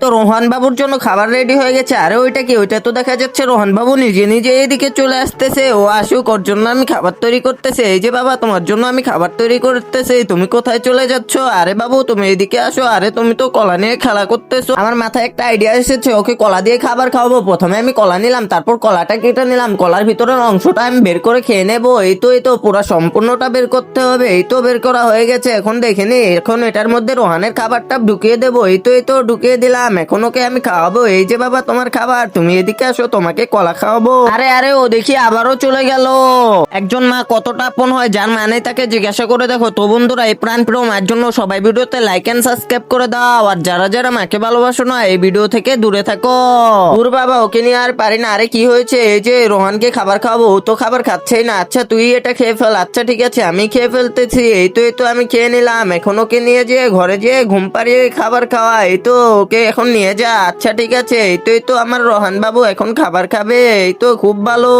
তো রোহান বাবুর জন্য খাবার রেডি হয়ে গেছে। আরে ওইটা কি? ওইটা তো দেখা যাচ্ছে রোহান বাবু নিজে নিজে এদিকে চলে আসতেছে। ও আসুক, ওর জন্য আমি খাবার তৈরি করতেছি। এই যে বাবা, তোমার জন্য আমি খাবার তৈরি করতেছি, তুমি কোথায় চলে যাচ্ছ? আরে বাবু তুমি এদিকে আসো। আরে তুমি তো কলা নিয়ে খেলা করতেছো। আমার মাথায় একটা আইডিয়া এসেছে, ওকে কলা দিয়ে খাবার খাওয়াবো। প্রথমে আমি কলা নিলাম, তারপর কলাটা কেটে নিলাম, কলার ভিতরের অংশটা আমি বের করে খেয়ে নেবো। এই তো পুরো সম্পূর্ণটা বের করতে হবে। এই তো বের করা হয়ে গেছে। এখন দেখে নি, এখন এটার মধ্যে রোহানের খাবারটা ঢুকিয়ে দেবো। এই তো ঢুকিয়ে দিলাম। এখন ওকে আমি খাওয়াবো। এই যে বাবা তোমার খাবার, তুমি এদিকে আসো, তোমাকে কলা খাওয়াবো। আরে আরে, ও দেখি আবারও চলে গেল। একজন মা কতটা আপন হয়, যার মানে তাকে জিজ্ঞাসা করে দেখো। তো বন্ধুরা, এই প্রাণ প্রিয় মার জন্য সবাই ভিডিওতে লাইক এন্ড সাবস্ক্রাইব করে দাও। আর যারা যারা মাকে ভালোবাসো না, এই ভিডিও থেকে দূরে থাকো। দূর বাবা, ওকে নিয়ে আর পারি না। আরে কি হয়েছে? এই যে রোহানকে খাবার খাওয়াবো, ও তো খাবার খাচ্ছেই না। আচ্ছা তুই এটা খেয়ে ফেল। আচ্ছা ঠিক আছে, আমি খেয়ে ফেলতেছি। এই তো আমি খেয়ে নিলাম। এখন ওকে নিয়ে যেয়ে ঘরে যেয়ে ঘুম পাড়িয়ে খাবার খাওয়া। এই তো ওকে এখন নিয়ে যা। আচ্ছা ঠিক আছে। এই তো আমার রোহান বাবু এখন খাবার খাবে। এই তো খুব ভালো।